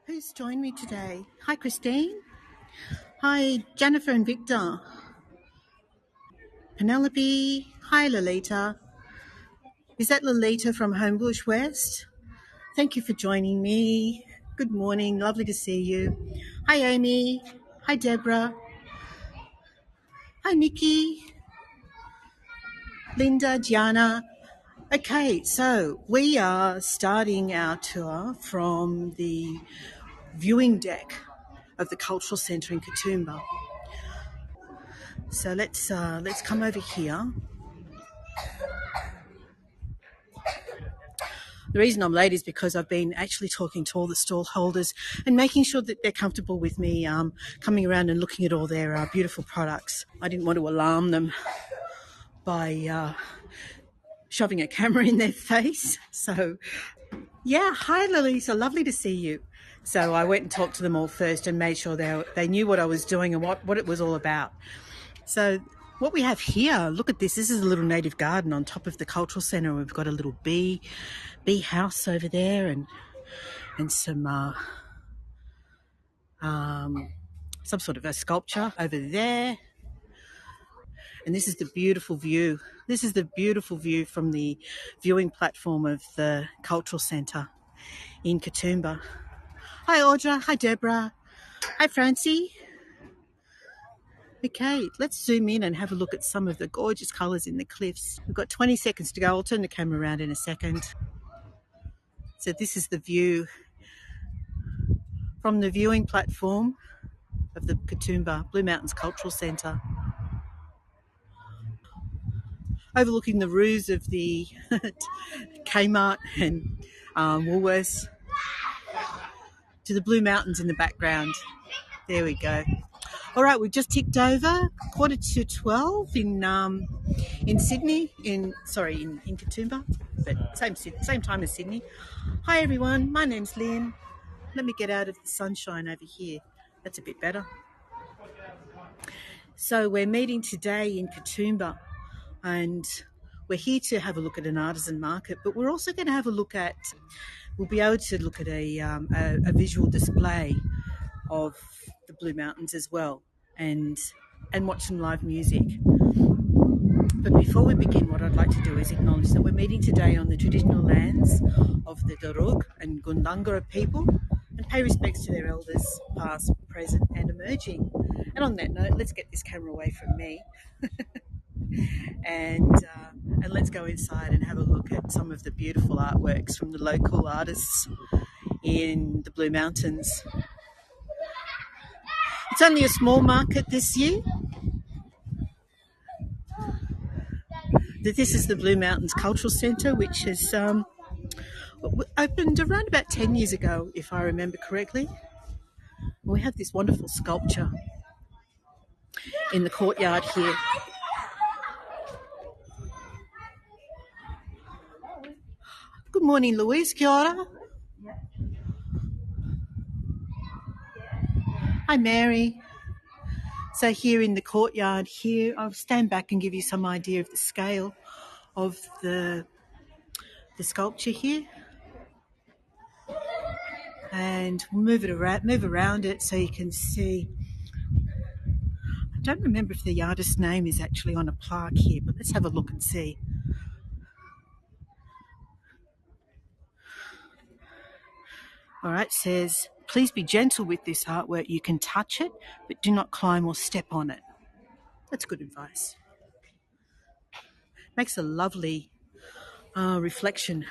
Who's joined me today? Hi, Christine. Hi, Jennifer and Victor. Penelope. Hi, Lolita. Is that Lolita from Homebush West? Thank you for joining me. Good morning. Lovely to see you. Hi, Amy. Hi, Deborah. Hi, Nikki. Linda, Gianna. Okay, so we are starting our tour from the viewing deck of the Cultural Centre in Katoomba. So let's come over here. The reason I'm late is because I've been actually talking to all the stall holders and making sure that they're comfortable with me coming around and looking at all their beautiful products. I didn't want to alarm them by shoving a camera in their face. So, yeah, hi, Lalisa, lovely to see you. So I went and talked to them all first and made sure they knew what I was doing and what it was all about. So what we have here, look at this. This is a little native garden on top of the cultural centre. We've got a little bee house over there and some sort of a sculpture over there. And this is the beautiful view. This is the beautiful view from the viewing platform of the cultural centre in Katoomba. Hi, Audra. Hi, Deborah. Hi, Francie. Okay, let's zoom in and have a look at some of the gorgeous colours in the cliffs. We've got 20 seconds to go. I'll turn the camera around in a second. So this is the view from the viewing platform of the Katoomba Blue Mountains Cultural Centre, overlooking the roofs of the Kmart and Woolworths, to the Blue Mountains in the background. There we go. All right, we've just ticked over 11:45 in Sydney, in Katoomba, but same time as Sydney. Hi everyone, my name's Lynn. Let me get out of the sunshine over here. That's a bit better. So we're meeting today in Katoomba, and we're here to have a look at an artisan market, but we're also going to have a look at, we'll be able to look at a visual display of the Blue Mountains as well, and watch some live music. But before we begin, what I'd like to do is acknowledge that we're meeting today on the traditional lands of the Darug and Gundungurra people, and pay respects to their elders, past, present and emerging. And on that note, let's get this camera away from me and let's go inside and have a look at some of the beautiful artworks from the local artists in the Blue Mountains. It's only a small market this year. This is the Blue Mountains Cultural Centre, which has opened around about 10 years ago, if I remember correctly. We have this wonderful sculpture in the courtyard here. Good morning, Louise. Kia ora. Hi, Mary. So here in the courtyard here, I'll stand back and give you some idea of the scale of the sculpture here. And move around it so you can see. I don't remember if the artist's name is actually on a plaque here, but let's have a look and see. All right, it says, please be gentle with this artwork. You can touch it, but do not climb or step on it. That's good advice. Makes a lovely reflection.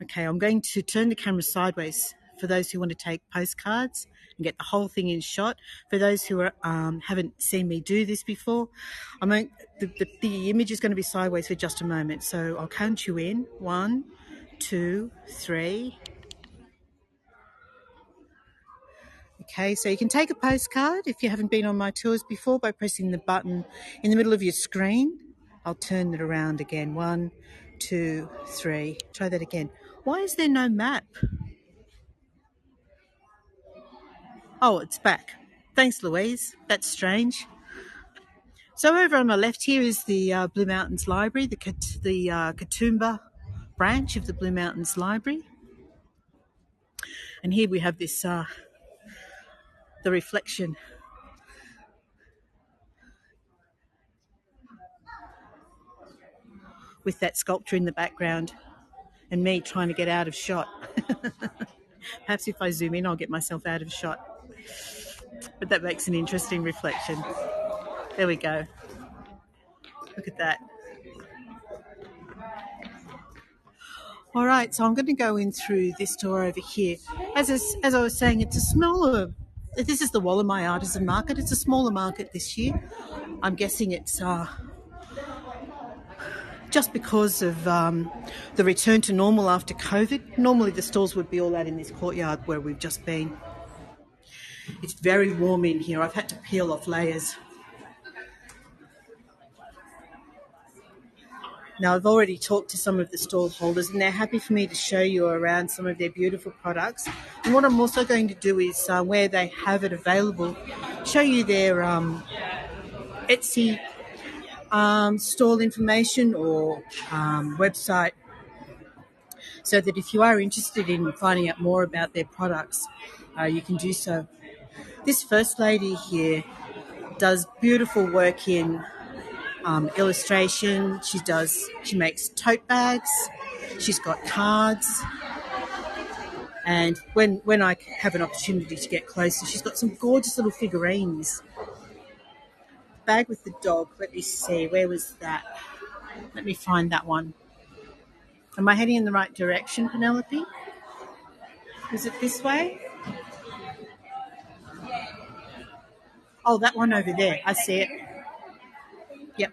Okay, I'm going to turn the camera sideways for those who want to take postcards and get the whole thing in shot. For those who haven't seen me do this before, the image is going to be sideways for just a moment. So I'll count you in. 1, 2, 3. Okay, so you can take a postcard if you haven't been on my tours before by pressing the button in the middle of your screen. I'll turn it around again. 1, 2, 3. Try that again. Why is there no map? Oh, it's back. Thanks, Louise. That's strange. So over on my left here is the Blue Mountains Library, the Katoomba branch of the Blue Mountains Library. And here we have this, the reflection with that sculpture in the background and me trying to get out of shot. Perhaps if I zoom in, I'll get myself out of shot. But that makes an interesting reflection. There we go. Look at that. All right, so I'm going to go in through this door over here. As I was saying, it's a smaller. This is the Wollemi Artisan Market. It's a smaller market this year. I'm guessing it's just because of the return to normal after COVID. Normally the stalls would be all out in this courtyard where we've just been. It's very warm in here. I've had to peel off layers. Now, I've already talked to some of the stall holders and they're happy for me to show you around some of their beautiful products. And what I'm also going to do is, where they have it available, show you their Etsy stall information or website, so that if you are interested in finding out more about their products, you can do so. This first lady here does beautiful work in illustration. She makes tote bags. She's got cards. And when I have an opportunity to get closer, she's got some gorgeous little figurines. Bag with the dog. Let me see. Where was that? Let me find that one. Am I heading in the right direction, Penelope? Is it this way? Oh, that one over there. I see it. Yep.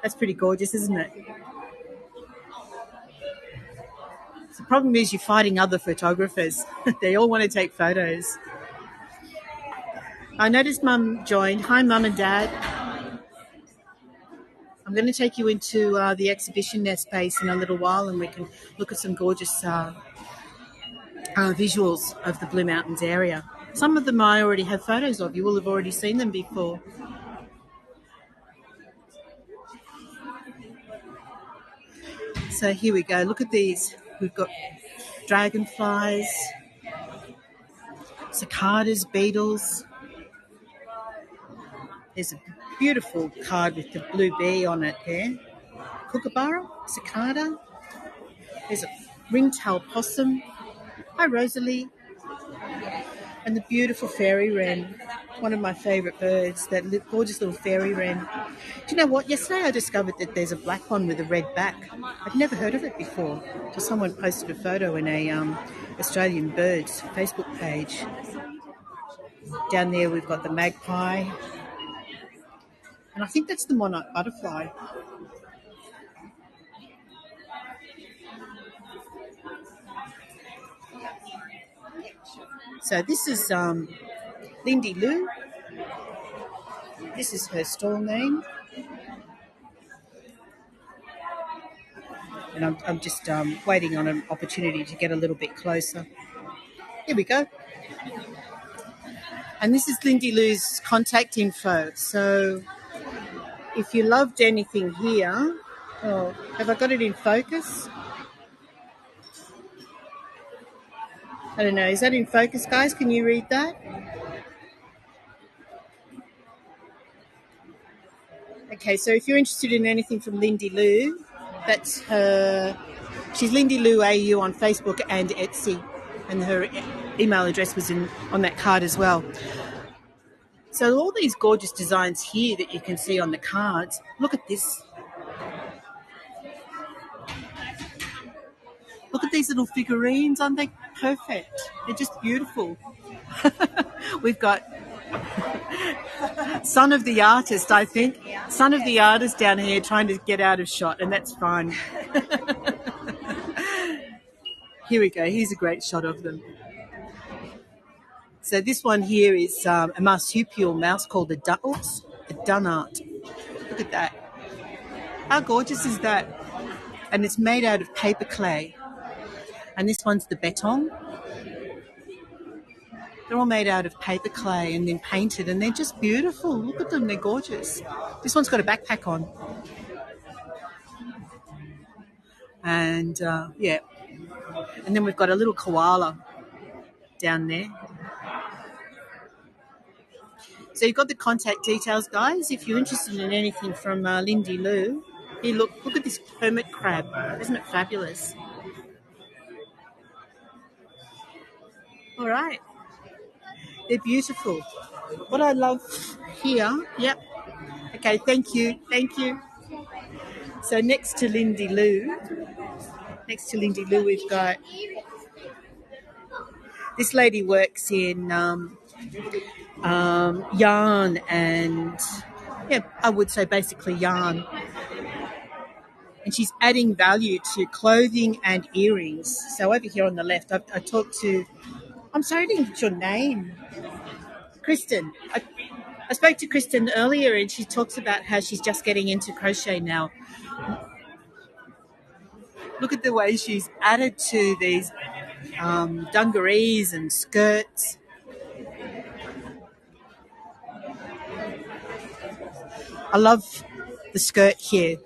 That's pretty gorgeous, isn't it? The problem is you're fighting other photographers. They all want to take photos. I noticed Mum joined. Hi, Mum and Dad. I'm going to take you into the exhibition there space in a little while, and we can look at some gorgeous visuals of the Blue Mountains area. Some of them I already have photos of. You will have already seen them before. So here we go. Look at these. We've got dragonflies, cicadas, beetles. There's a beautiful card with the blue bee on it there. Kookaburra, cicada. There's a ringtail possum. Hi, Rosalie. And the beautiful fairy wren, one of my favourite birds, that gorgeous little fairy wren. Do you know what? Yesterday I discovered that there's a black one with a red back. I'd never heard of it before. So someone posted a photo in a Australian Birds Facebook page. Down there we've got the magpie. And I think that's the monarch butterfly. So this is Lindy Lou. This is her stall name. And I'm just waiting on an opportunity to get a little bit closer. Here we go. And this is Lindy Lou's contact info. So if you loved anything here, oh, have I got it in focus? I don't know. Is that in focus, guys? Can you read that? Okay, so if you're interested in anything from Lindy Lou, that's her. She's Lindy Lou AU on Facebook and Etsy, and her email address was on that card as well. So all these gorgeous designs here that you can see on the cards. Look at this. Look at these little figurines. Aren't they perfect? They're just beautiful. We've got son of the artist, I think. Son of the artist down here trying to get out of shot, and that's fine. Here we go. Here's a great shot of them. So this one here is a marsupial mouse called a Dunnart. Look at that. How gorgeous is that? And it's made out of paper clay. And this one's the beton. They're all made out of paper clay and then painted, and they're just beautiful. Look at them, they're gorgeous. This one's got a backpack on. And, yeah. And then we've got a little koala down there. So you've got the contact details, guys. If you're interested in anything from Lindy Lou, here, look at this hermit crab. Isn't it fabulous? All right. They're beautiful. What I love here, yep. Okay, thank you. So next to Lindy Lou, we've got this lady works in yarn and, yeah, I would say basically yarn. And she's adding value to clothing and earrings. So over here on the left, I talked to, I'm sorry I didn't get your name, Kristen. I spoke to Kristen earlier and she talks about how she's just getting into crochet now. Look at the way she's added to these dungarees and skirts. I love the skirt here.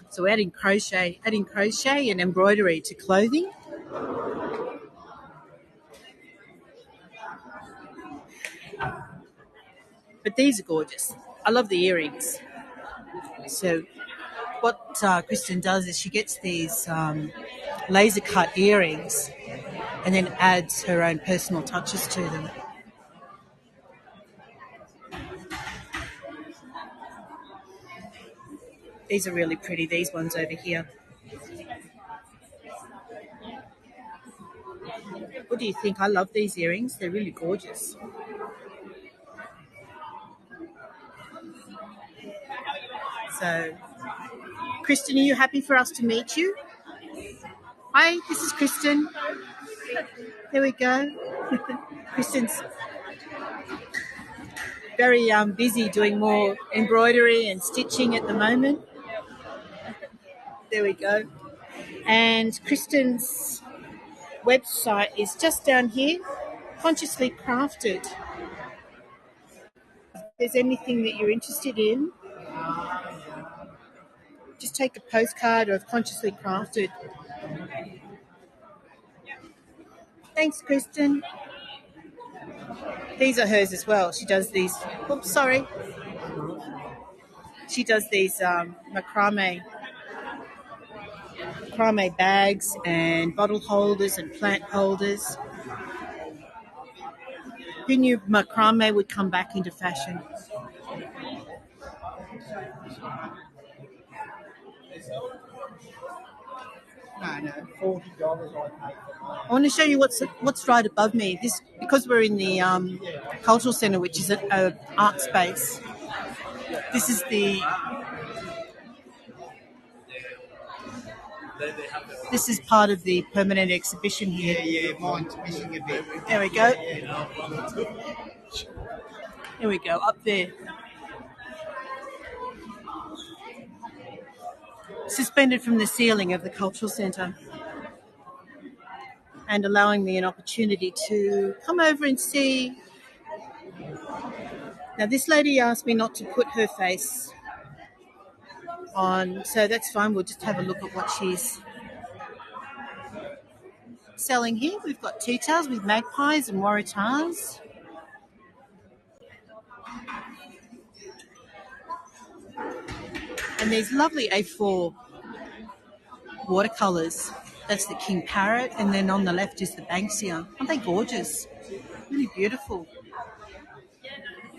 So we're adding crochet and embroidery to clothing. But these are gorgeous. I love the earrings. So what Kristen does is she gets these laser cut earrings and then adds her own personal touches to them. These are really pretty, these ones over here. What do you think? I love these earrings. They're really gorgeous. So, Kristen, are you happy for us to meet you? Hi, this is Kristen. There we go. Kristen's very busy doing more embroidery and stitching at the moment. There we go. And Kristen's website is just down here, Consciously Crafted. If there's anything that you're interested in, just take a postcard of Consciously Crafted. Thanks, Kristen. These are hers as well. She does these. Oops, sorry. She does these macrame bags and bottle holders and plant holders. Who knew macrame would come back into fashion? No. $40 I want to show you what's right above me. This, because we're in the cultural centre, which is an art space. This is part of the permanent exhibition here. Yeah, mine's missing a bit. There we go. There we go, up there. Suspended from the ceiling of the cultural centre and allowing me an opportunity to come over and see. Now, this lady asked me not to put her face on, so that's fine. We'll just have a look at what she's selling here. We've got tea towels with magpies and waratahs. And these lovely A4 watercolours. That's the King Parrot, and then on the left is the Banksia. Aren't they gorgeous? Really beautiful.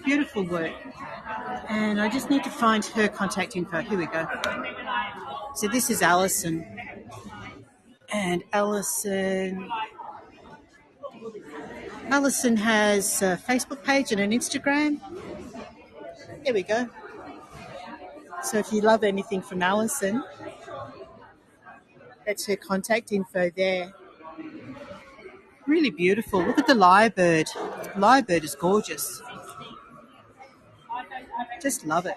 Beautiful work. And I just need to find her contact info. Here we go. So this is Alison. And Alison has a Facebook page and an Instagram. There we go. So if you love anything from Alison, that's her contact info there. Really beautiful. Look at the lyrebird. Lyrebird is gorgeous. Just love it.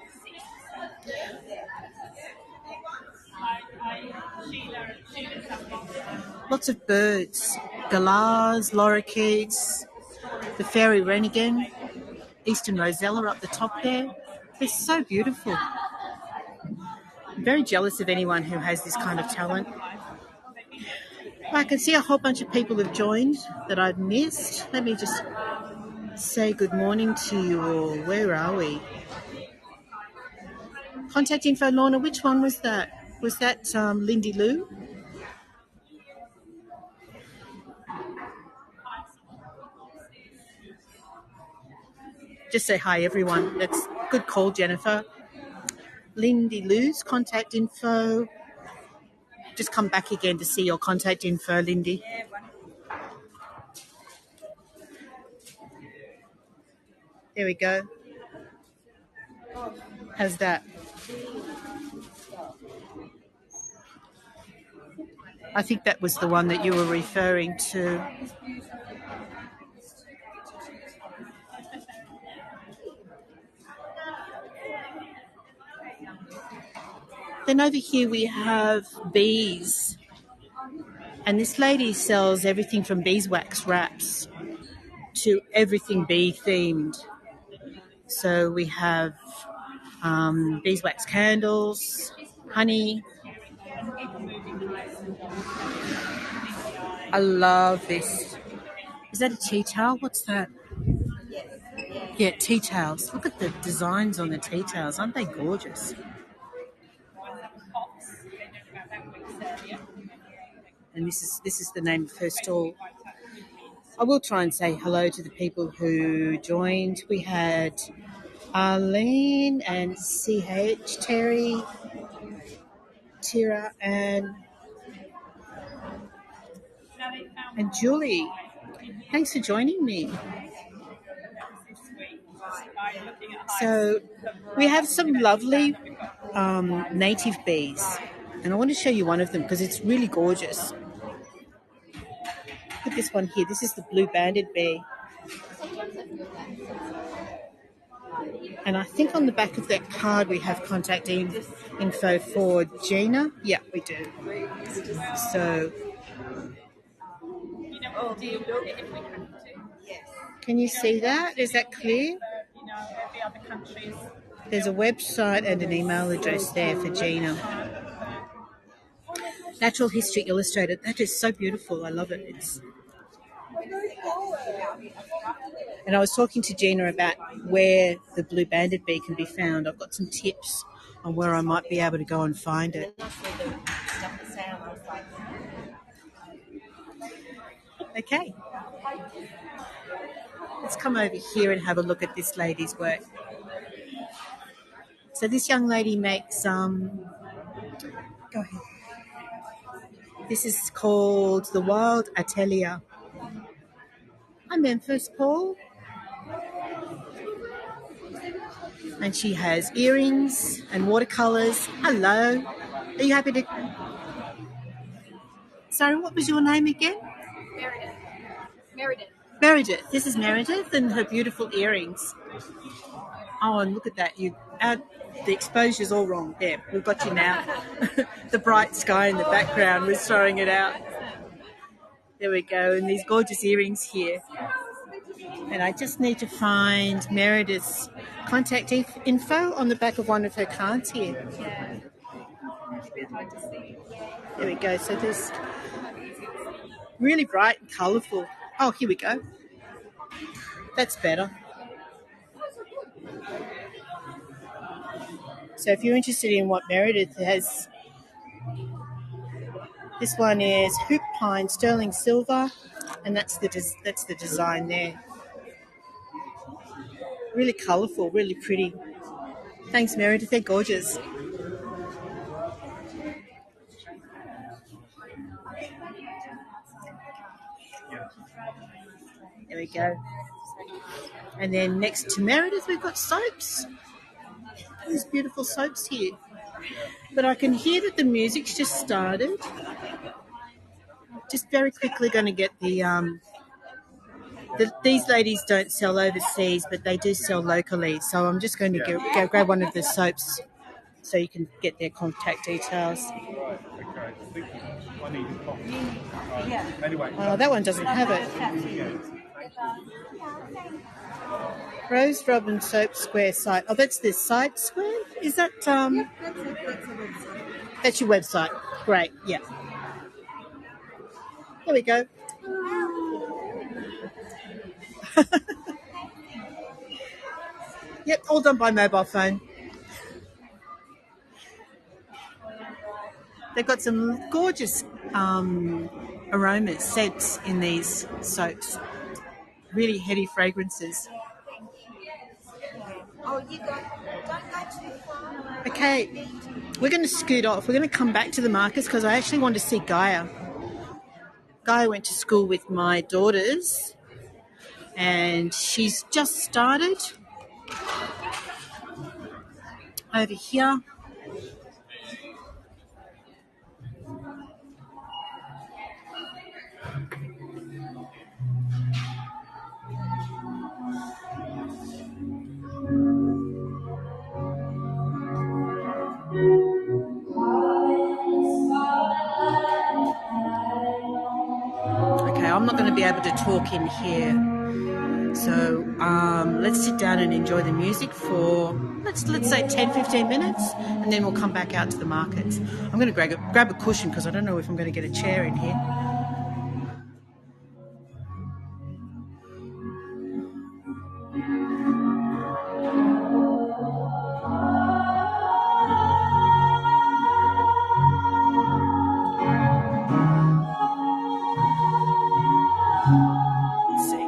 Lots of birds. Galahs, lorikeets, the fairy wrenigan, eastern rosella up the top there. They're so beautiful. I'm very jealous of anyone who has this kind of talent. I can see a whole bunch of people have joined that I've missed. Let me just say good morning to you all. Where are we? Contact info, Lorna. Which one was that? Was that Lindy Lou? Just say hi, everyone. That's good call, Jennifer. Lindy Lou's contact info. Just come back again to see your contact info, Lindy. There we go. How's that? I think that was the one that you were referring to. Then over here we have bees. And this lady sells everything from beeswax wraps to everything bee themed. So we have beeswax candles, honey. I love this. Is that a tea towel? What's that? Yeah, tea towels. Look at the designs on the tea towels. Aren't they gorgeous? And this is the name of her stall. I will try and say hello to the people who joined. We had Arlene and CH, Terry, Tira, and Julie. Thanks for joining me. So we have some lovely native bees, and I want to show you one of them because it's really gorgeous. Look at this one here. This is the blue banded bee. And I think on the back of that card we have contact info for Gina. Yeah, we do. So, can you see that? Is that clear? There's a website and an email address there for Gina. Natural History Illustrated. That is so beautiful. I love it. And I was talking to Gina about where the blue banded bee can be found. I've got some tips on where I might be able to go and find it. Okay. Let's come over here and have a look at this lady's work. So this young lady makes go ahead. This is called the Wild Atelier. Hi, Memphis Paul. And she has earrings and watercolours. Hello. Are you happy to... Sorry, what was your name again? Meredith. This is Meredith and her beautiful earrings. Oh, and look at that. The exposure's all wrong. There, we've got you now. The bright sky in the background was throwing it out. There we go. And these gorgeous earrings here. And I just need to find Meredith's contact info on the back of one of her cards here. There we go. So there's really bright and colourful. Oh, here we go. That's better. So if you're interested in what Meredith has, this one is hoop pine sterling silver, and that's the design there. Really colourful, really pretty. Thanks, Meredith. They're gorgeous. There we go. And then next to Meredith, we've got soaps. These beautiful soaps here. But I can hear that the music's just started. Just very quickly going to get these ladies don't sell overseas, but they do sell locally. So I'm just going to go grab one of the soaps so you can get their contact details. Oh, that one doesn't have it. Rose Robin Soap Square site. Oh, that's the site square? Is that... That's your website. Great, yeah. There we go. Yep, all done by mobile phone. They've got some gorgeous aromas, scents in these soaps. Really heady fragrances. Oh, you don't go too far. Okay, we're going to scoot off. We're going to come back to the markets because I actually want to see Gaia. Gaia went to school with my daughters and she's just started over here. Okay, I'm not going to be able to talk in here. So let's sit down and enjoy the music for, let's say 10, 15 minutes, and then we'll come back out to the markets. I'm going to grab a cushion because I don't know if I'm going to get a chair in here. Let's see.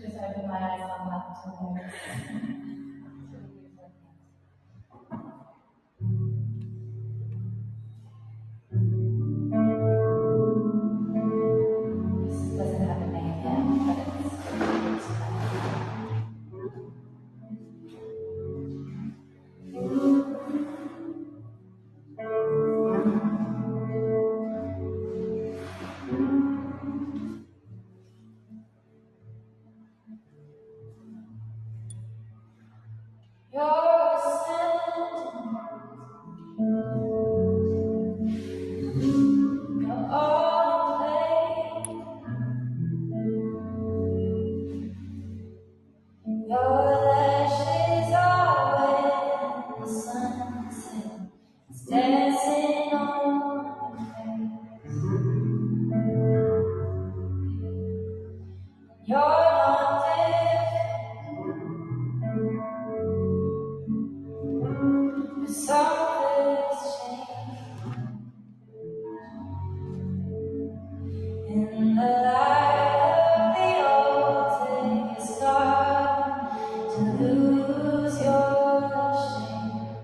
Just open my eyes on that to This doesn't have a name yet, but it's dancing on you're not there. Something's changed in the light of the old day. You start to lose your shame.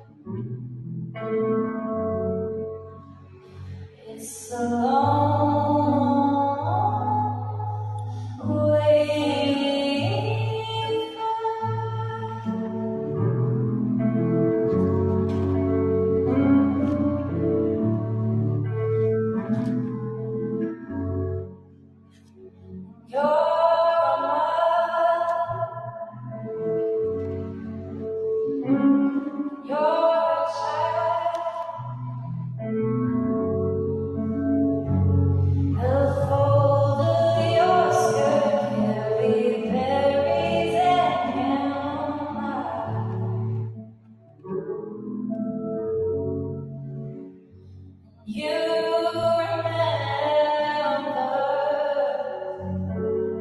You remember,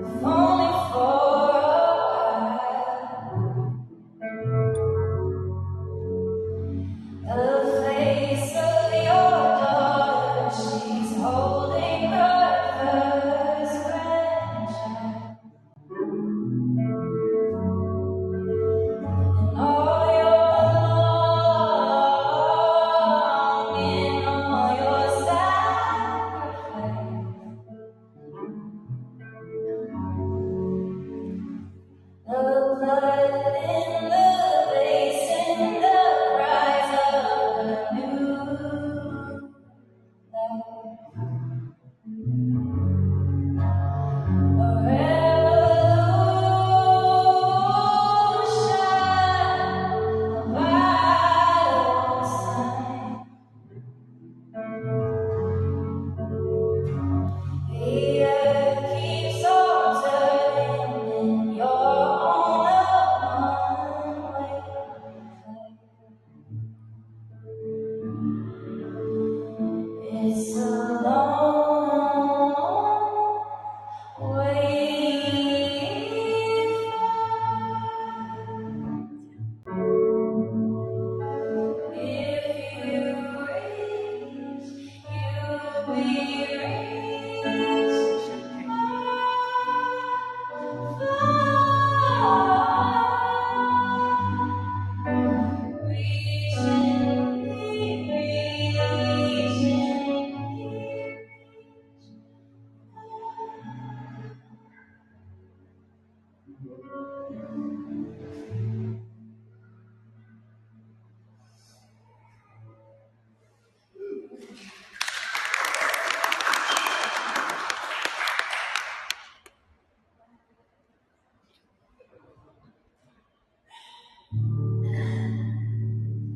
if only for a while, the face of your daughter. She's holding her first grandchild, and all your longing, all your sacrifice. The blood in the basin, the cries of a new life, a revolution, a vital sign. The earth keeps on turning in your own one-way flight. It's a long way if you reach, you'll be reached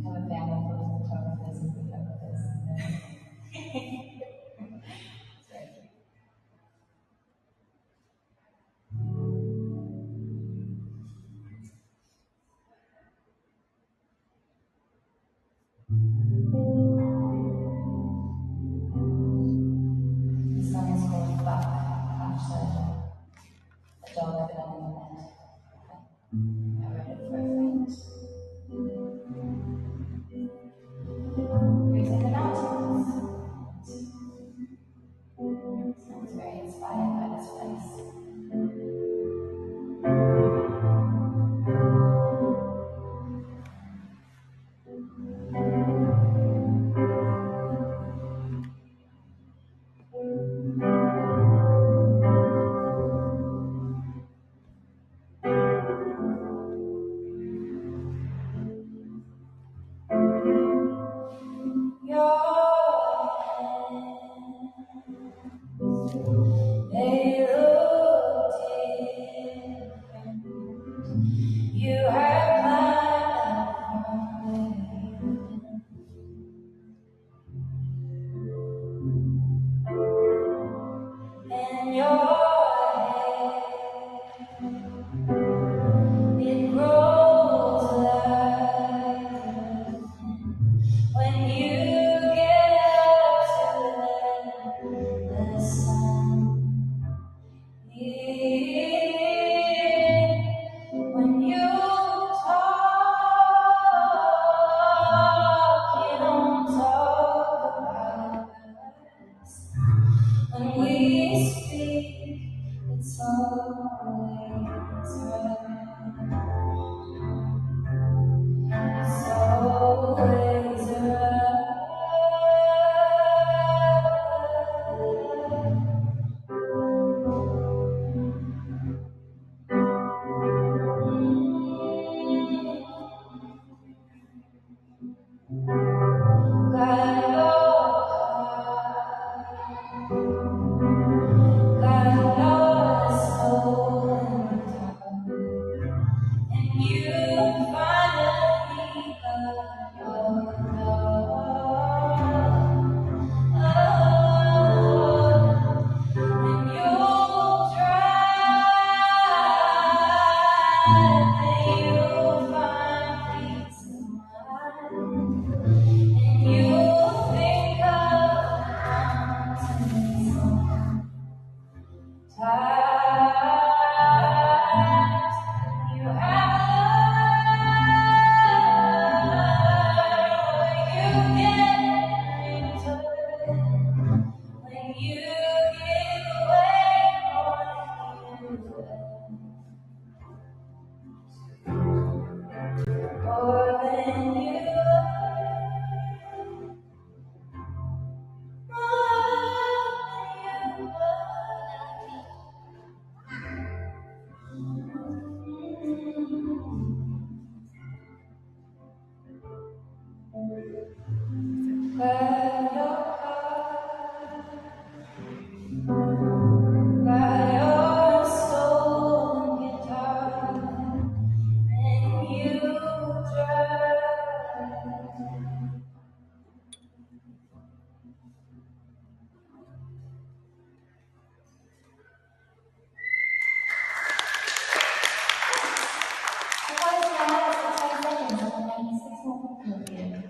have a family full of photographers and videographers. The song is called Back After a Dog Living on the Land. I wrote it for a friend. Who's in the mountains?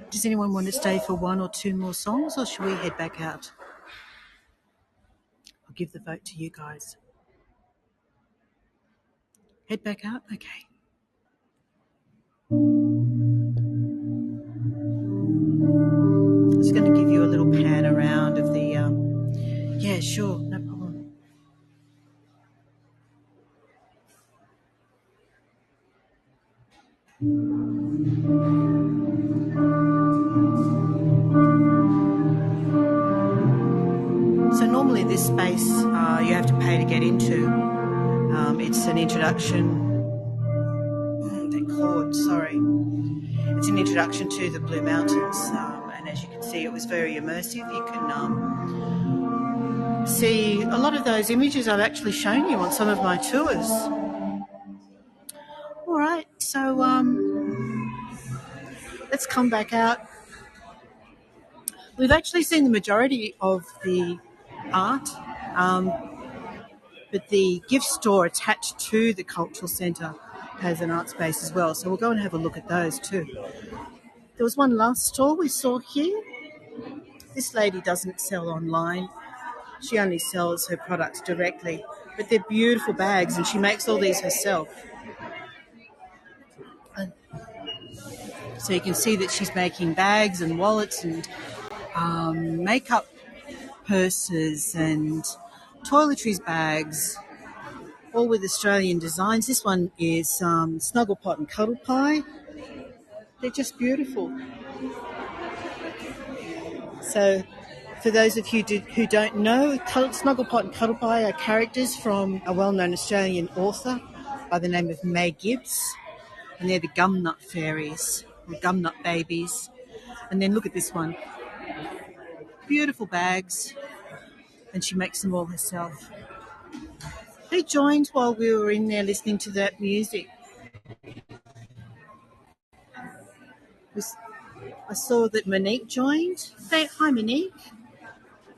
Does anyone want to stay for one or two more songs, or should we head back out? I'll give the vote to you guys. Head back out? Okay. Just going to give you a little pan around of the... yeah, sure, no problem. So normally this space you have to pay to get into. It's an introduction... It's an introduction to the Blue Mountains, and as you can see, it was very immersive. You can see a lot of those images I've actually shown you on some of my tours. All right, so let's come back out. We've actually seen the majority of the art, but the gift store attached to the cultural centre has an art space as well, so we'll go and have a look at those too. There was one last store we saw here. This lady doesn't sell online. She only sells her products directly, but they're beautiful bags and she makes all these herself. And so you can see that she's making bags and wallets and makeup purses and toiletries bags, all with Australian designs. This one is Snuggle Pot and Cuddle Pie. They're just beautiful. So for those of you who don't know, Snuggle Pot and Cuddle Pie are characters from a well-known Australian author by the name of May Gibbs, and they're the Gumnut Fairies, or Gumnut Babies. And then look at this one. Beautiful bags, and she makes them all herself. They joined while we were in there listening to that music. I saw that Monique joined. Say hi, Monique.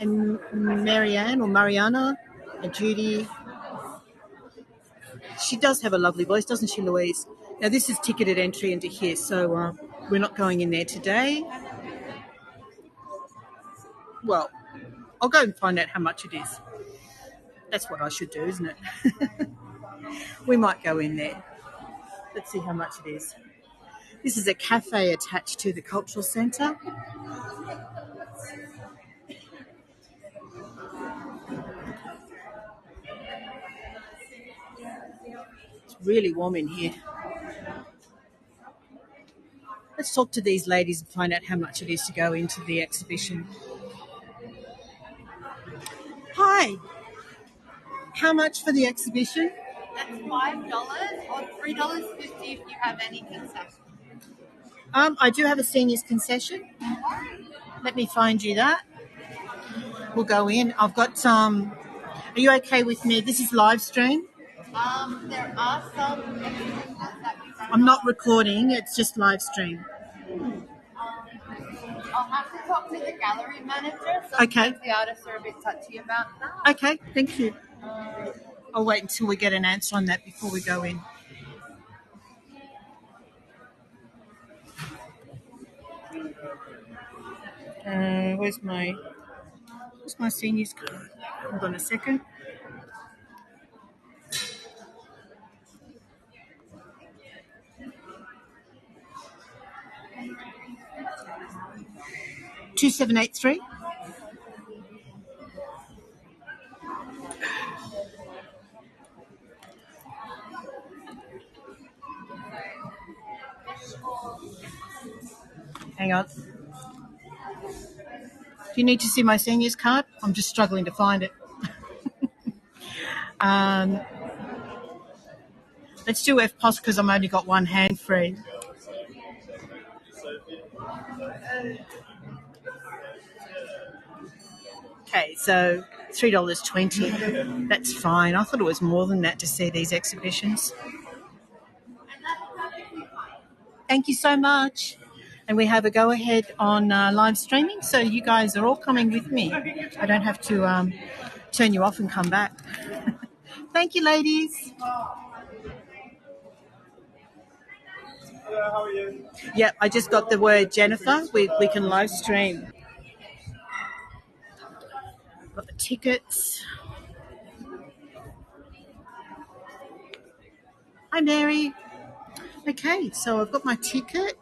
And Marianne or Mariana and Judy. She does have a lovely voice, doesn't she, Louise? Now, this is ticketed entry into here, so we're not going in there today. Well, I'll go and find out how much it is. That's what I should do, isn't it? We might go in there. Let's see how much it is. This is a cafe attached to the cultural centre. It's really warm in here. Let's talk to these ladies and find out how much it is to go into the exhibition. Hi. How much for the exhibition? That's $5 or $3.50 if you have any concessions. I do have a seniors concession. Let me find you that. We'll go in. I've got some. Are you okay with me? This is live stream. There are some exhibitions that we don't. I'm not recording. It's just live stream. I'll have to talk to the gallery manager. Okay. The artists are a bit touchy about that. Okay, thank you. I'll wait until we get an answer on that before we go in. Where's my seniors card? Hold on a second. $2783. Hang on. Do you need to see my seniors card? I'm just struggling to find it. Let's do FPOS because I've only got one hand free. Okay, so $3.20. That's fine. I thought it was more than that to see these exhibitions. Thank you so much. And we have a go ahead on live streaming, so you guys are all coming with me. I don't have to turn you off and come back. Thank you, ladies. Hello, how are you? Yep, I just got the word, Jennifer. We can live stream. Got the tickets. Hi, Mary. Okay, so I've got my ticket.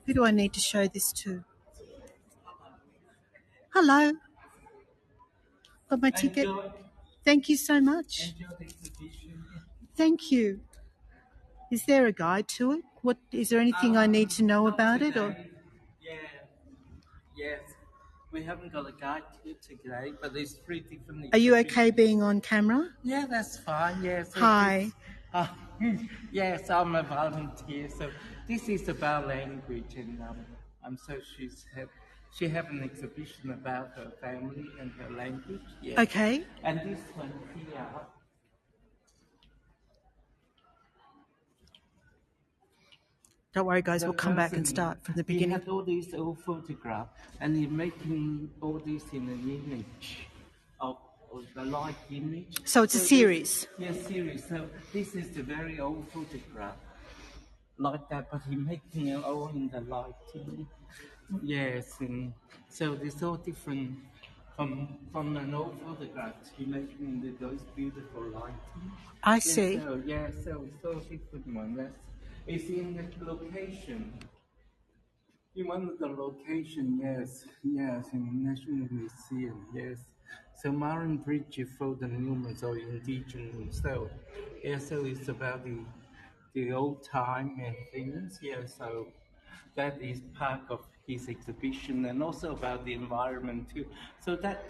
Who do I need to show this to? Hello. Got my ticket. Thank you so much. Thank you. Is there a guide to it? What is there anything I need to know about it? Or Yeah, yes. We haven't got a guide here today, but there's 3 different. Are you okay being on camera? Yeah, that's fine. Yes. Hi. Yes, I'm a volunteer. So this is about language, and so she have an exhibition about her family and her language. Yes. Okay. And this one here. Don't worry, guys. We'll come back and start from the He beginning. had all these old photographs, and he's making all this in an image of the light image. So it's a series. Yes, series. So this is the very old photograph, like that, but he's making it all in the lighting. Yes, and so there's all different from an old photograph. He's making those beautiful lighting. I see. So it's all different one. It's in the location. In one of the location, yes, in the National Museum, yes. So Marin Bridge for the numerous or indigenous. So it's about the old time and things. Yeah, so that is part of his exhibition, and also about the environment too. So that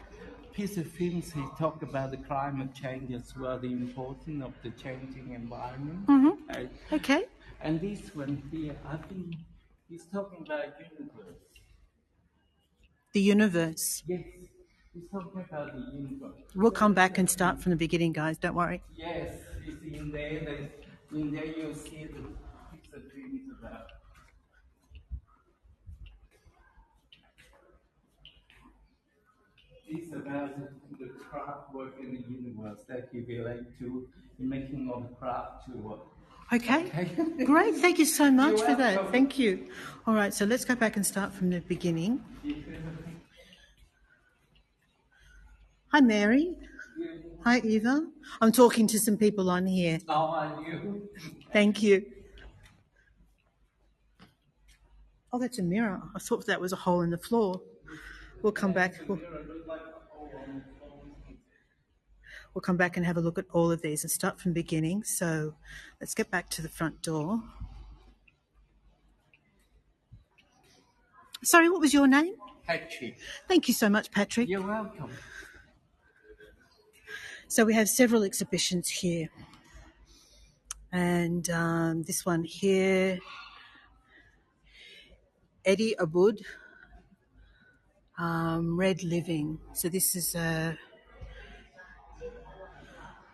piece of films he talked about the climate change as well, the importance of the changing environment. Mm-hmm. Okay. And this one here, I think he's talking about universe. The universe. Yes, he's talking about the universe. We'll come back and start from the beginning, guys. Don't worry. Yes, it's in there. In there you'll see the picture things about. It's about the craft work in the universe that he relate to in making of the craft to Okay. Great. Thank you so much for that. Thank you. All right. So let's go back and start from the beginning. Hi, Mary. Hi, Eva. I'm talking to some people on here. How are you? Thank you. Oh, that's a mirror. I thought that was a hole in the floor. We'll come back. We'll come back and have a look at all of these and start from the beginning. So let's get back to the front door. Sorry, what was your name? Patrick. Thank you so much, Patrick. You're welcome. So we have several exhibitions here. And this one here, Eddie Abud, Red Living. So this is an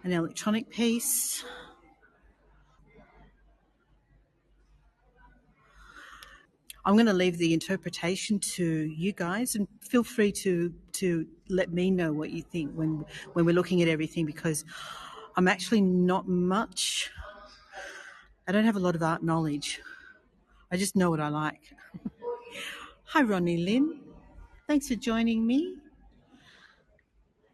electronic piece. I'm going to leave the interpretation to you guys, and feel free to let me know what you think when we're looking at everything, because I'm actually not much. I don't have a lot of art knowledge. I just know what I like. Hi, Ronnie Lynn. Thanks for joining me.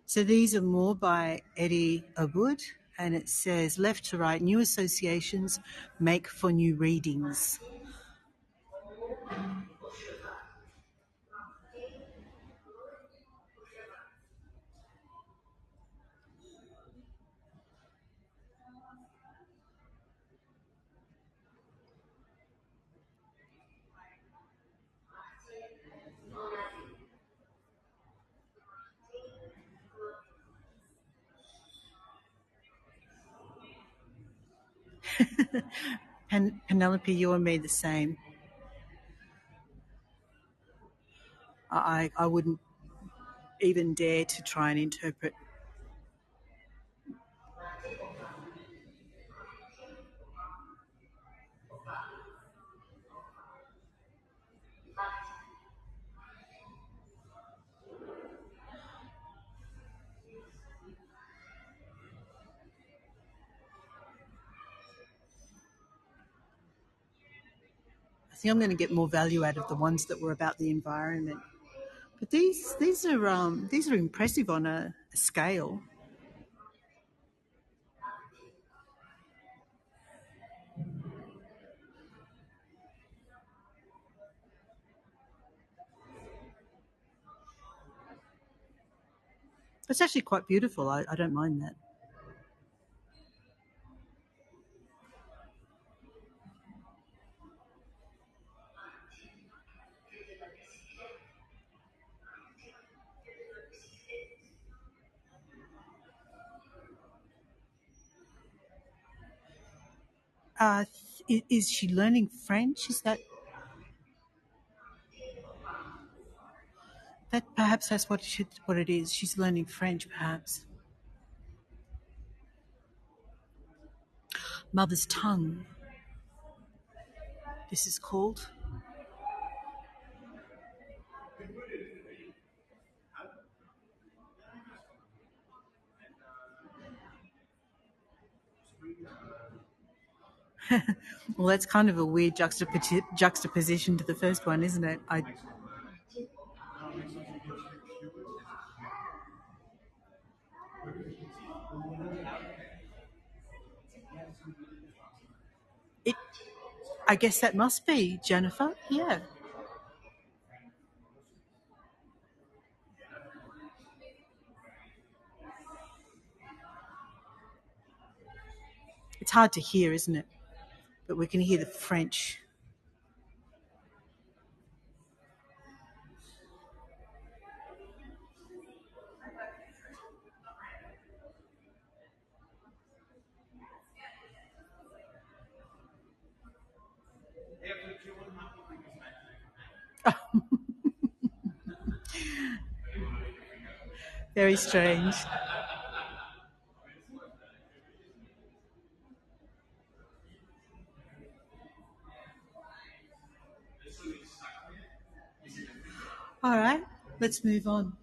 So these are more by Eddie Abud, and it says, left to right, new associations make for new readings. Penelope, you and me the same. I wouldn't even dare to try and interpret. I think I'm going to get more value out of the ones that were about the environment. But these are impressive on a scale. It's actually quite beautiful. I don't mind that. Is she learning French? Is that perhaps that's what it is? She's learning French, perhaps. Mother's tongue. This is called. Well, that's kind of a weird juxtaposition to the first one, isn't it? It, I guess that must be Jennifer. Yeah, it's hard to hear, isn't it? But we can hear the French. Very strange. All right, let's move on.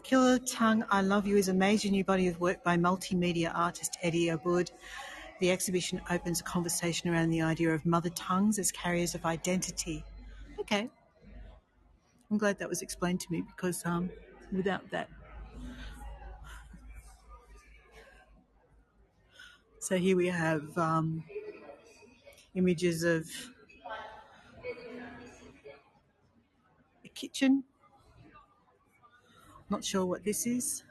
Killer Tongue, I Love You is a major new body of work by multimedia artist Eddie Abud. The exhibition opens a conversation around the idea of mother tongues as carriers of identity. Okay, I'm glad that was explained to me because without that. So here we have images of a kitchen. Not sure what this is.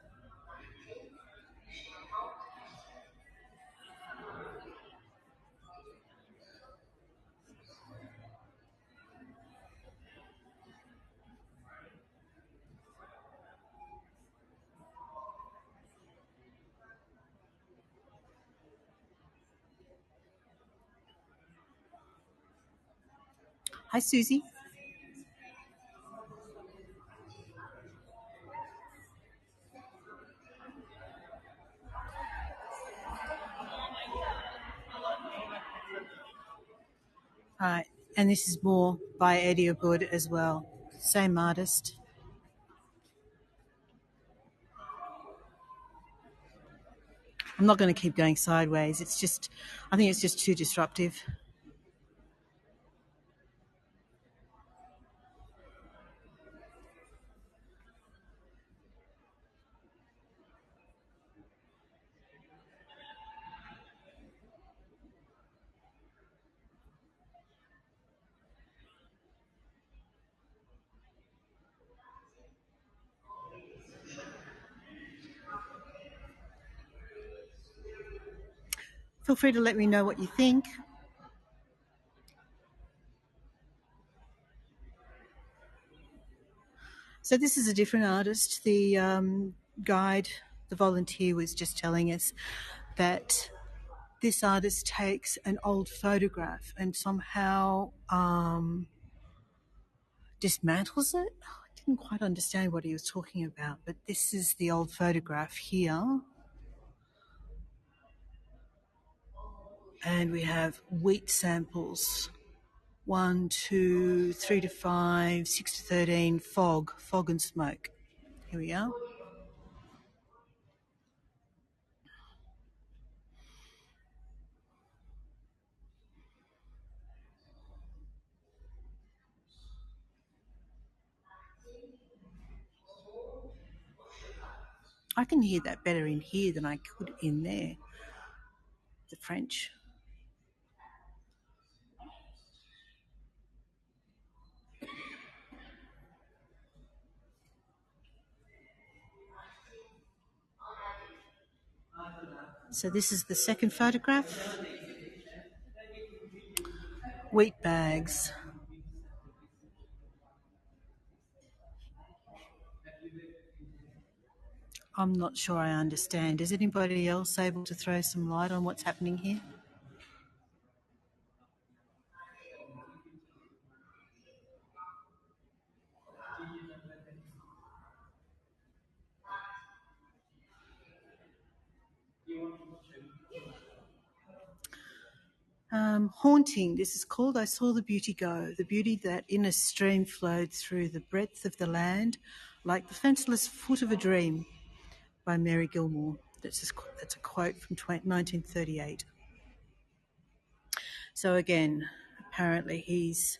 Hi, Susie. All right, and this is more by Eddie Abud as well. Same artist. I'm not going to keep going sideways. I think it's just too disruptive. Feel free to let me know what you think. So this is a different artist. The guide, the volunteer was just telling us that this artist takes an old photograph and somehow dismantles it. I didn't quite understand what he was talking about, but this is the old photograph here. And we have wheat samples. 1, 2, 3 to 5, 6 to 13, fog and smoke. Here we are. I can hear that better in here than I could in there, the French. So this is the second photograph. Wheat bags. I'm not sure I understand. Is anybody else able to throw some light on what's happening here? Haunting, this is called I Saw the Beauty Go, the beauty that in a stream flowed through the breadth of the land, like the fenceless foot of a dream, by Mary Gilmore. That's a quote from 1938. So again, apparently he's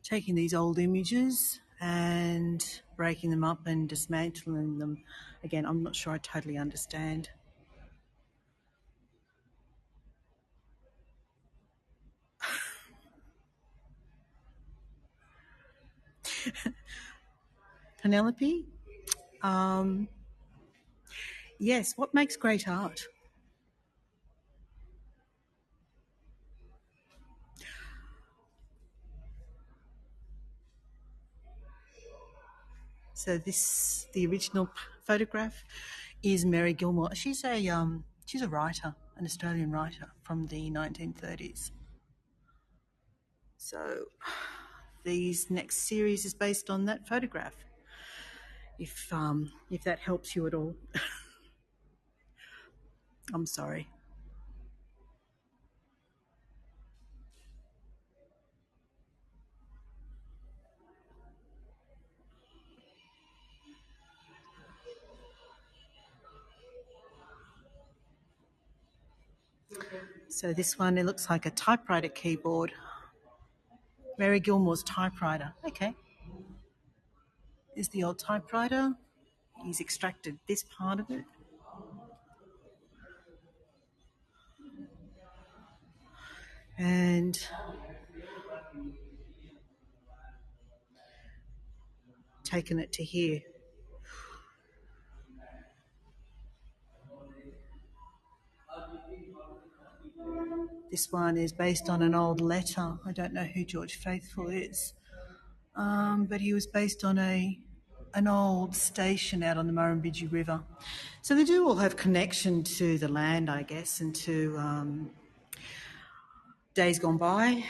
taking these old images and breaking them up and dismantling them. Again, I'm not sure I totally understand. Penelope? Yes, what makes great art? So the original photograph is Mary Gilmore. She's a writer, an Australian writer from the 1930s. So these next series is based on that photograph. If that helps you at all. I'm sorry. So this one, it looks like a typewriter keyboard. Mary Gilmore's typewriter. Okay. Is the old typewriter. He's extracted this part of it. And taken it to here. This one is based on an old letter. I don't know who George Faithful is, but he was based on an old station out on the Murrumbidgee River. So they do all have connection to the land, I guess, and to days gone by.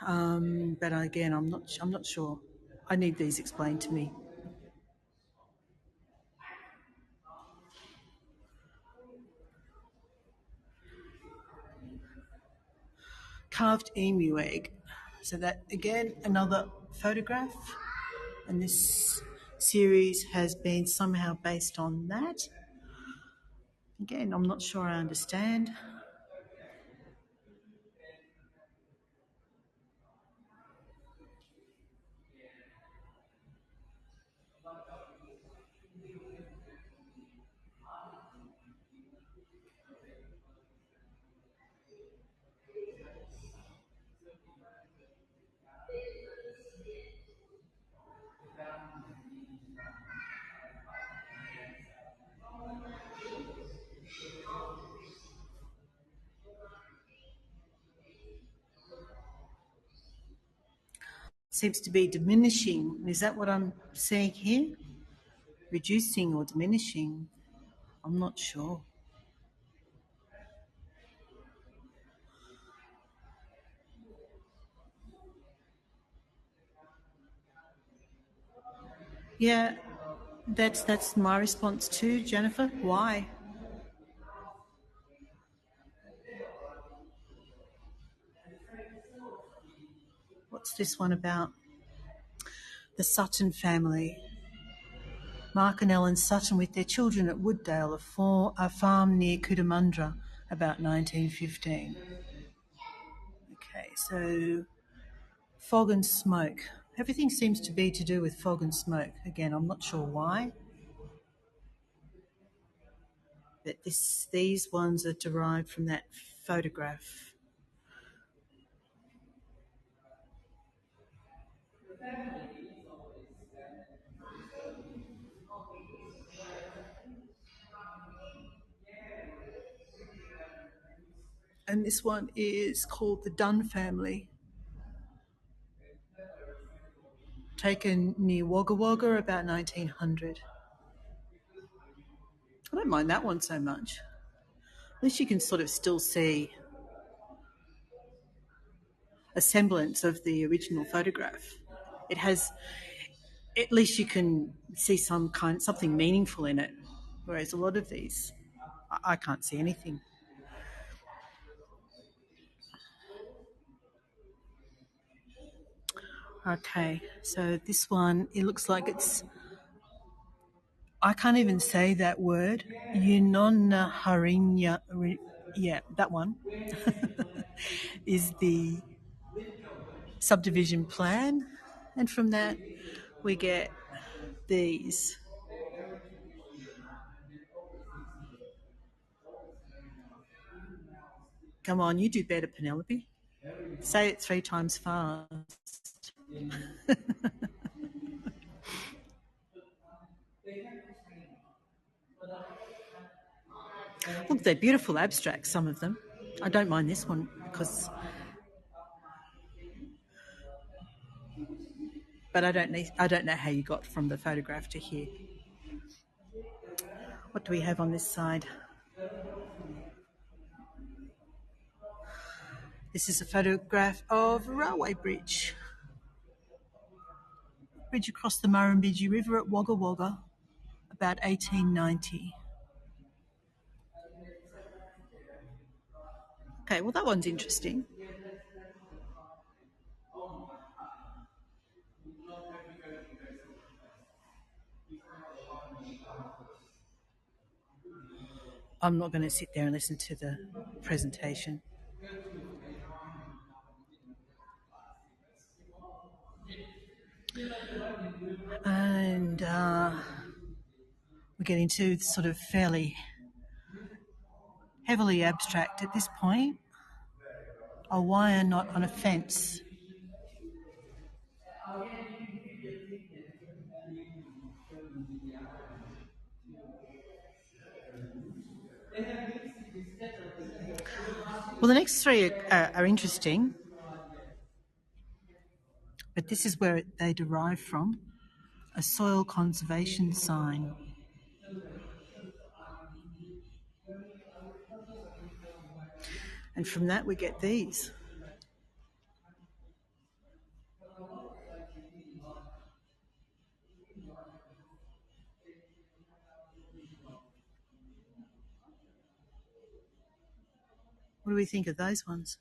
But again, I'm not sure. I need these explained to me. Carved emu egg. So that, again, another photograph. And this series has been somehow based on that. Again, I'm not sure I understand. Seems to be diminishing. Is that what I'm seeing here? reducing or diminishing. I'm not sure. Yeah, that's my response too, Jennifer. Why? What's this one about? The Sutton family. Mark and Ellen Sutton with their children at Wooddale, a farm near Cootamundra, about 1915. Okay, so fog and smoke. Everything seems to be to do with fog and smoke. Again, I'm not sure why. But these ones are derived from that photograph. And this one is called the Dunn family, taken near Wagga Wagga about 1900. I don't mind that one so much. At least you can sort of still see a semblance of the original photograph. It has, at least you can see something meaningful in it, whereas a lot of these, I can't see anything. Okay, so this one, it looks like it's, I can't even say that word. Unona Harinya, yeah, that one is the subdivision plan. And from that, we get these. Come on, you do better, Penelope. Say it 3 times fast. Look, they're beautiful abstracts, some of them. I don't mind this one because... But I don't know how you got from the photograph to here. What do we have on this side? This is a photograph of a railway bridge. Bridge across the Murrumbidgee River at Wagga Wagga, about 1890. Okay, well that one's interesting. I'm not going to sit there and listen to the presentation. And we're getting to sort of fairly heavily abstract at this point. A wire knot on a fence. Well, the next 3 are interesting, but this is where they derive from. A soil conservation sign. And from that we get these. What do we think of those ones?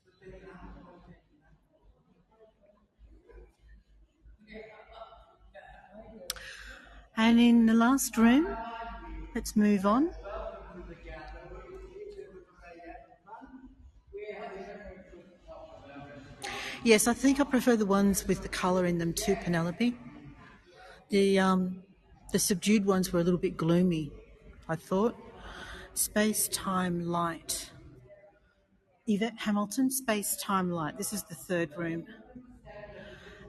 And in the last room, let's move on. Yes, I think I prefer the ones with the colour in them too, Penelope. The subdued ones were a little bit gloomy, I thought. Space, Time, Light. Yvette Hamilton, Space, Time, Light. This is the 3rd room.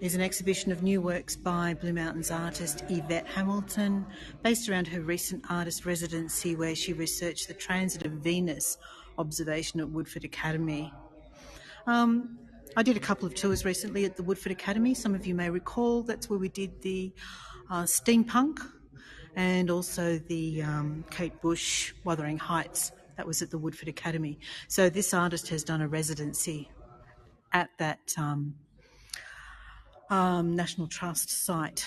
There's an exhibition of new works by Blue Mountains artist Yvette Hamilton, based around her recent artist residency where she researched the transit of Venus observation at Woodford Academy. I did a couple of tours recently at the Woodford Academy. Some of you may recall that's where we did the steampunk and also the Kate Bush Wuthering Heights. That was at the Woodford Academy. So this artist has done a residency at that National Trust site.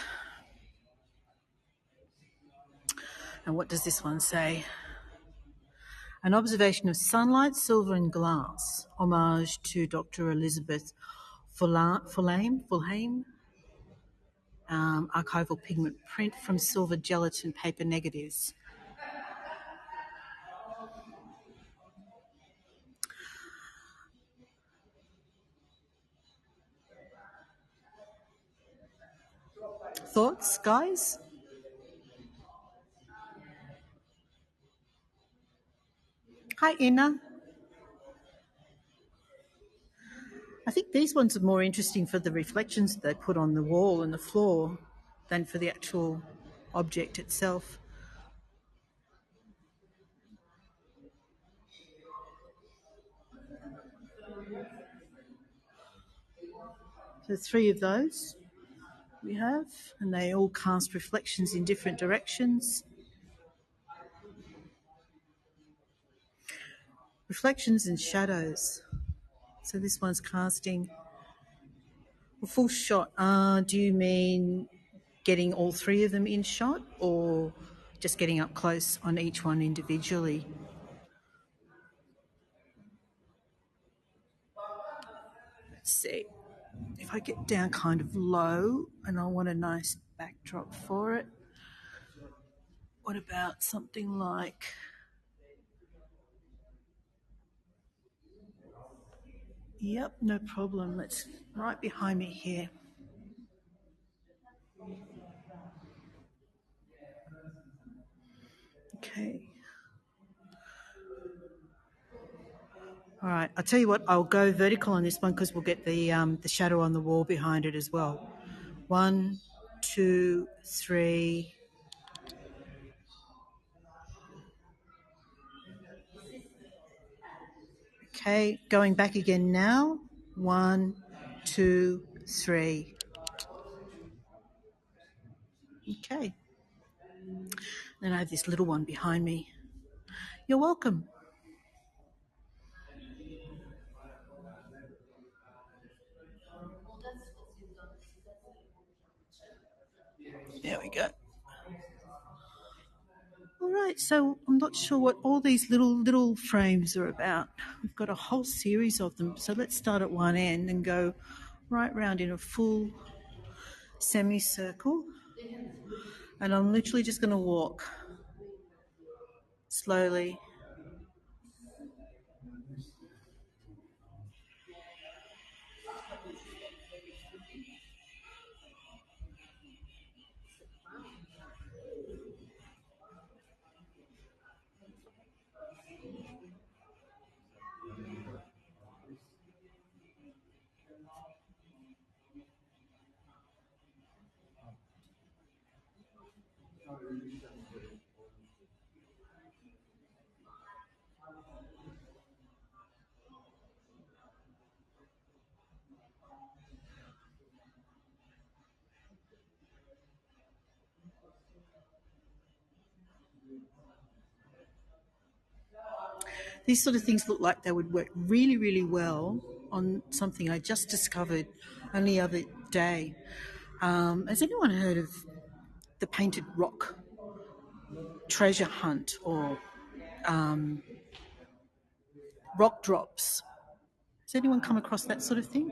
And what does this one say? An observation of sunlight, silver and glass, homage to Dr. Elizabeth Fulhame, archival pigment print from silver gelatin paper negatives. Thoughts, guys? Hi, Inna. I think these ones are more interesting for the reflections that they put on the wall and the floor than for the actual object itself. So 3 of those we have, and they all cast reflections in different directions. Reflections and shadows. So this one's casting a full shot. Do you mean getting all 3 of them in shot, or just getting up close on each one individually? Let's see. If I get down kind of low and I want a nice backdrop for it, what about something like... Yep, no problem. Let's right behind me here. Okay. All right, I'll tell you what, I'll go vertical on this one because we'll get the shadow on the wall behind it as well. 1, 2, 3. Okay, going back again now. 1, 2, 3. Okay. Then I have this little one behind me. You're welcome. There we go. All right, so I'm not sure what all these little frames are about. We've got a whole series of them. So let's start at one end and go right round in a full semicircle. And I'm literally just going to walk slowly. These sort of things look like they would work really, really well on something I just discovered only the other day. Has anyone heard of the painted rock treasure hunt or rock drops? Has anyone come across that sort of thing?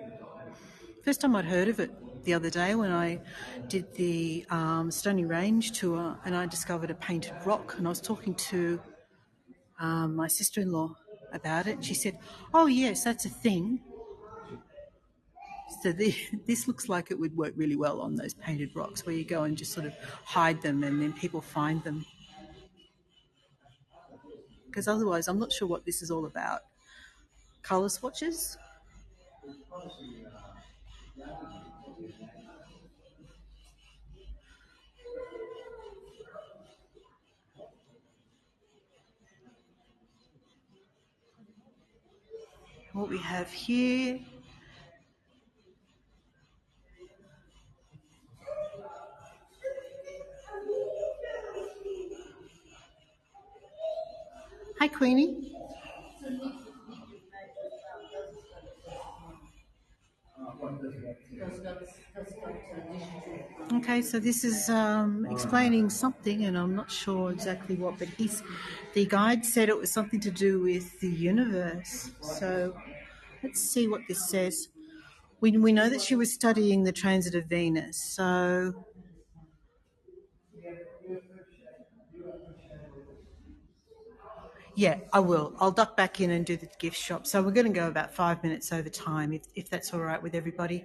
First time I'd heard of it the other day when I did the Stony Range tour, and I discovered a painted rock, and I was talking to my sister-in-law about it. She said, "Oh yes, that's a thing." So this looks like it would work really well on those painted rocks where you go and just sort of hide them and then people find them. Because otherwise I'm not sure what this is all about. Colour swatches? What we have here... Hi, Queenie. Okay, so this is explaining something, and I'm not sure exactly what, but the guide said it was something to do with the universe. So let's see what this says. We know that she was studying the transit of Venus, so yeah, I will. I'll duck back in and do the gift shop. So we're going to go about 5 minutes over time, if that's all right with everybody.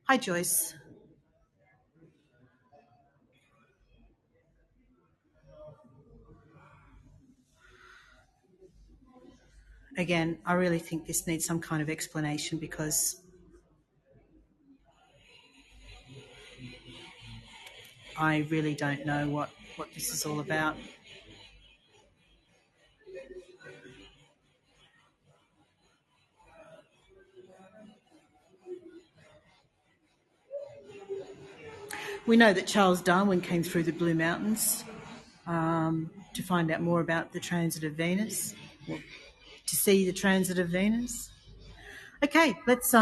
Hi, Joyce. Again, I really think this needs some kind of explanation because I really don't know what this is all about. We know that Charles Darwin came through the Blue Mountains to find out more about the transit of Venus, or to see the transit of Venus. Okay, let's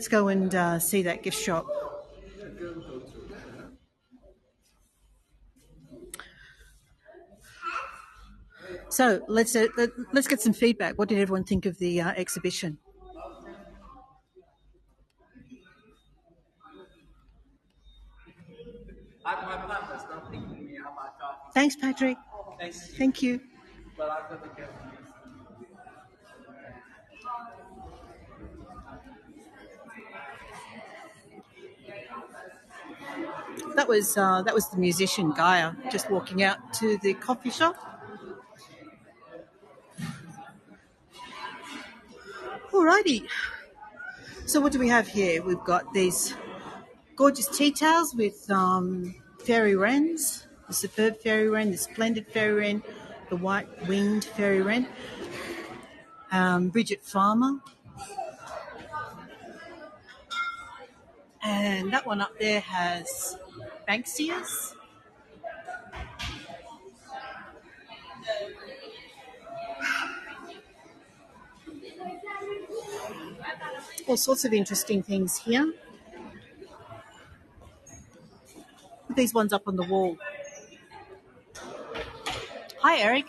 go and see that gift shop. So let's get some feedback. What did everyone think of the exhibition? My partner's not picking me up. I thought. Thanks, Patrick. Thank you. Well, after the gift. That was the musician Gaia just walking out to the coffee shop. Alrighty. So what do we have here? We've got these gorgeous tea towels with fairy wrens, the superb fairy wren, the splendid fairy wren, the white-winged fairy wren, Bridget Farmer, and that one up there has Banksias. All sorts of interesting things here. These ones up on the wall. Hi, Eric.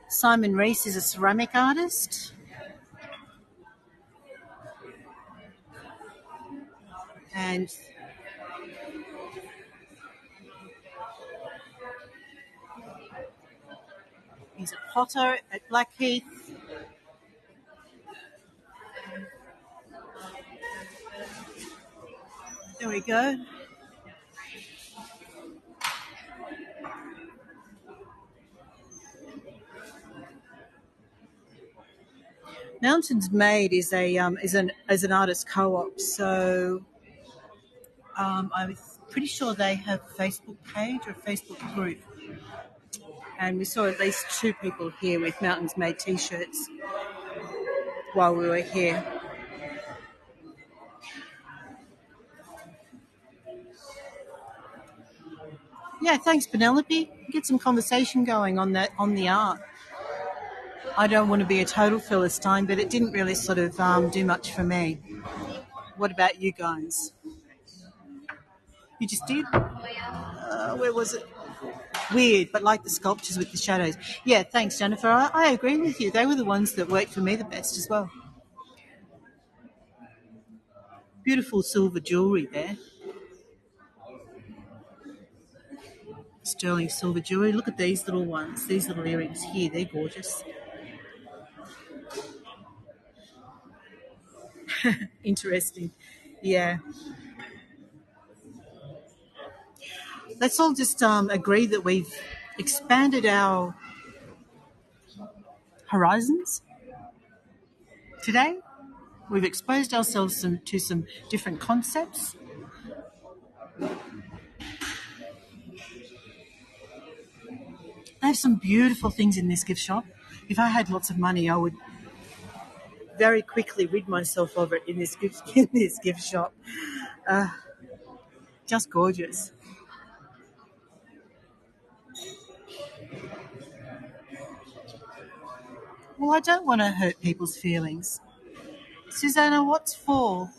Simon Reese is a ceramic artist. And he's a potter at Blackheath. There we go. Mountains Made is an artist co-op, so I'm pretty sure they have a Facebook page or a Facebook group. And we saw at least 2 people here with Mountains Made T-shirts while we were here. Yeah, thanks, Penelope. Get some conversation going on the art. I don't want to be a total Philistine, but it didn't really sort of do much for me. What about you guys? You just did? Where was it? Weird, but like the sculptures with the shadows. Yeah, thanks, Jennifer. I agree with you. They were the ones that worked for me the best as well. Beautiful silver jewellery there. Sterling silver jewellery. Look at these little ones. These little earrings here. They're gorgeous. Interesting. Yeah. Let's all just agree that we've expanded our horizons today. We've exposed ourselves to some different concepts. They have some beautiful things in this gift shop. If I had lots of money, I would very quickly rid myself of it in this gift shop. Uh, just gorgeous. Well, I don't want to hurt people's feelings. Susanna, what's for?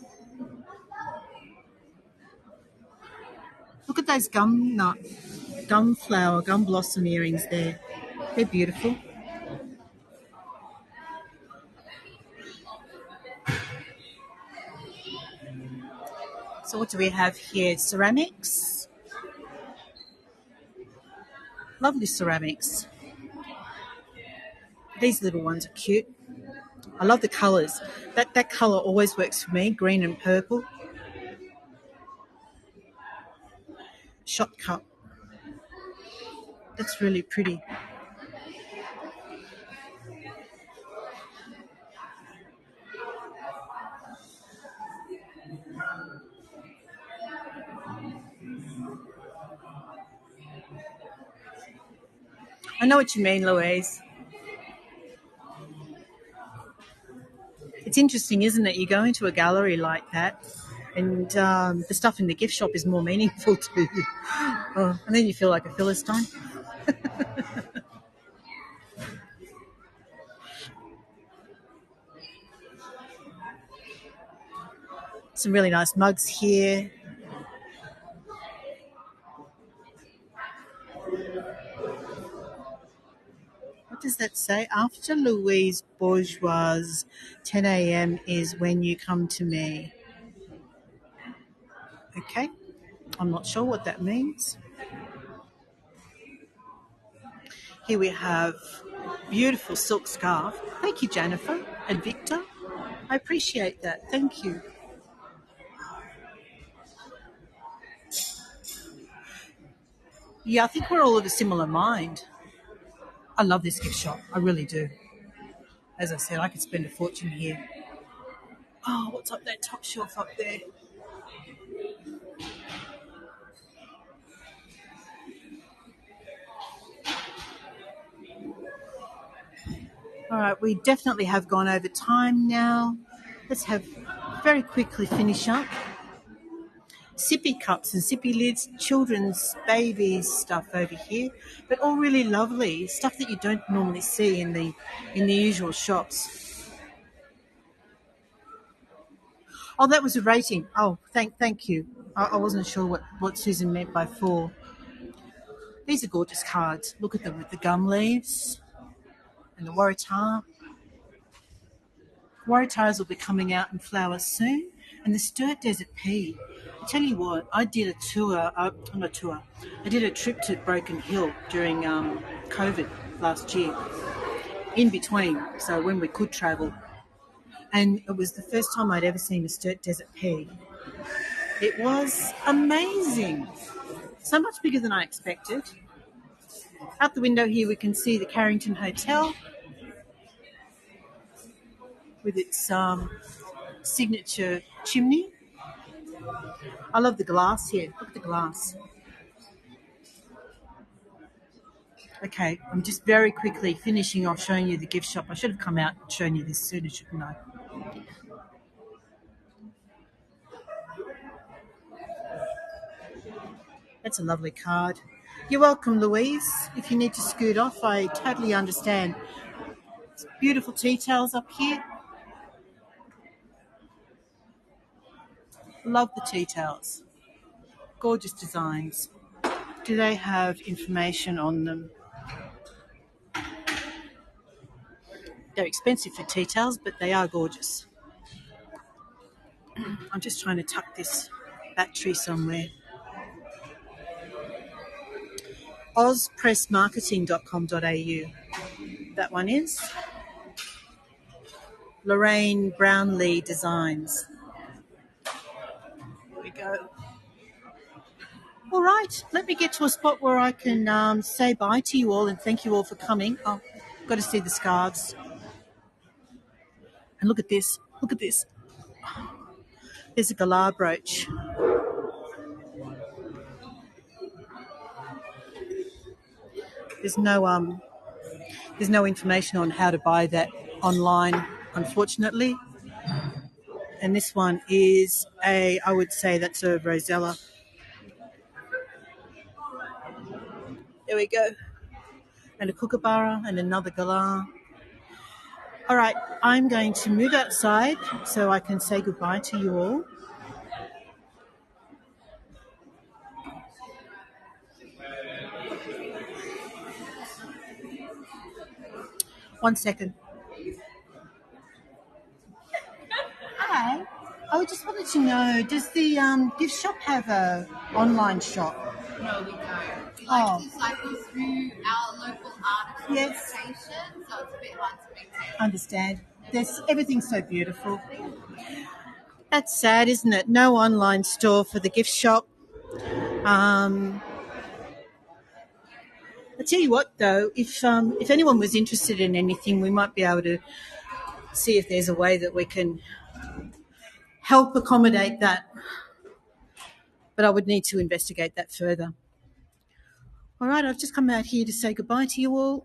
Look at those gum blossom earrings there. They're beautiful. So what do we have here? Ceramics. Lovely ceramics. These little ones are cute. I love the colours. That colour always works for me, green and purple. Shot cup. That's really pretty. I know what you mean, Louise. It's interesting, isn't it? You go into a gallery like that and the stuff in the gift shop is more meaningful to you. Oh, and then you feel like a Philistine. Some really nice mugs here. What does that say? After Louise Bourgeois, 10 a.m. is when you come to me. Okay, I'm not sure what that means. Here we have beautiful silk scarf. Thank you, Jennifer and Victor. I appreciate that. Thank you. Yeah, I think we're all of a similar mind. I love this gift shop. I really do. As I said, I could spend a fortune here. Oh, what's up that top shelf up there? All right, we definitely have gone over time now. Let's have very quickly finish up. Sippy cups and sippy lids, children's baby stuff over here, but all really lovely stuff that you don't normally see in the usual shops. Oh, that was a rating. Oh, thank you. I wasn't sure what Susan meant by 4. These are gorgeous cards. Look at them with the gum leaves and the waratah. Waratahs will be coming out in flowers soon, and the Sturt Desert Pea. I tell you what, I did a tour, not a tour, I did a trip to Broken Hill during COVID last year, in between, so when we could travel. And it was the first time I'd ever seen a Sturt Desert Pea. It was amazing. So much bigger than I expected. Out the window here we can see the Carrington Hotel with its signature chimney. I love the glass here. Look at the glass. Okay, I'm just very quickly finishing off showing you the gift shop. I should have come out and shown you this sooner, shouldn't I? That's a lovely card. You're welcome, Louise. If you need to scoot off, I totally understand. It's beautiful tea towels up here. Love the tea towels. Gorgeous designs. Do they have information on them? They're expensive for tea towels, but they are gorgeous. I'm just trying to tuck this battery somewhere. ozpressmarketing.com.au. That one is. Lorraine Brownlee Designs. Here we go. All right, let me get to a spot where I can say bye to you all and thank you all for coming. Oh, got to see the scarves. And look at this. Look at this. There's a galah brooch. There's no information on how to buy that online. unfortunately. And this one is I would say that's a Rosella. There we go. And a kookaburra and another galah. All right, I'm going to move outside so I can say goodbye to you all. One second. Hi. I just wanted to know, does the gift shop have a online shop? No, we don't. We Oh. like to cycle through our local artisan Yes. location, so it's a bit hard to maintain. Understand. Everything's so beautiful. That's sad, isn't it? No online store for the gift shop. I tell you what, though, if anyone was interested in anything, we might be able to see if there's a way that we can help accommodate that. But I would need to investigate that further. All right, I've just come out here to say goodbye to you all.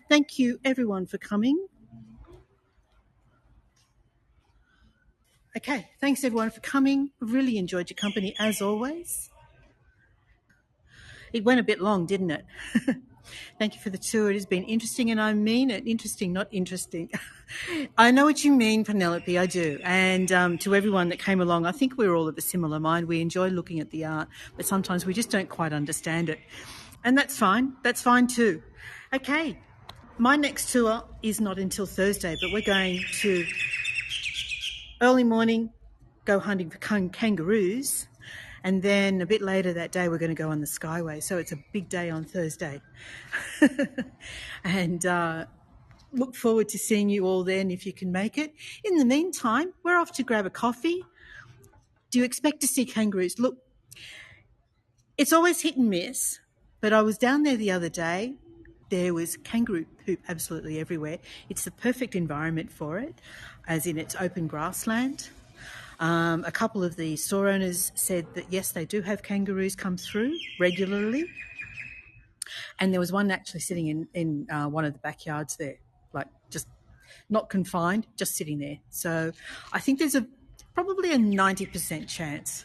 Thank you, everyone, for coming. Okay, thanks, everyone, for coming. Really enjoyed your company, as always. It went a bit long, didn't it? Thank you for the tour. It has been interesting, and I mean it. Interesting, not interesting. I know what you mean, Penelope, I do. And to everyone that came along, I think we're all of a similar mind. We enjoy looking at the art, but sometimes we just don't quite understand it. And that's fine. That's fine too. Okay, my next tour is not until Thursday, but we're going to early morning go hunting for kangaroos. And then a bit later that day, we're going to go on the Skyway. So it's a big day on Thursday. And look forward to seeing you all then if you can make it. In the meantime, we're off to grab a coffee. Do you expect to see kangaroos? Look, it's always hit and miss, but I was down there the other day. There was kangaroo poop absolutely everywhere. It's the perfect environment for it, as in it's open grassland. A couple of the store owners said that, yes, they do have kangaroos come through regularly. And there was one actually sitting in one of the backyards there, like just not confined, just sitting there. So I think there's probably a 90% chance.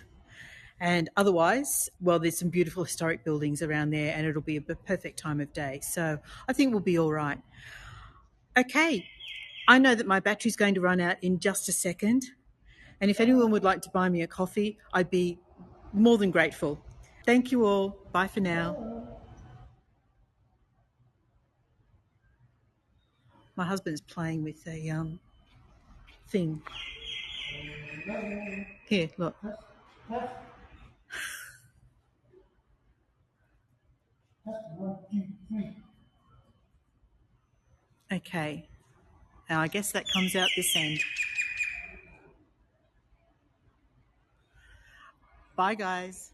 And otherwise, well, there's some beautiful historic buildings around there and it'll be a perfect time of day. So I think we'll be all right. Okay, I know that my battery's going to run out in just a second. And if anyone would like to buy me a coffee, I'd be more than grateful. Thank you all. Bye for now. My husband's playing with a thing. Here, look. Okay. Now I guess that comes out this end. Bye, guys.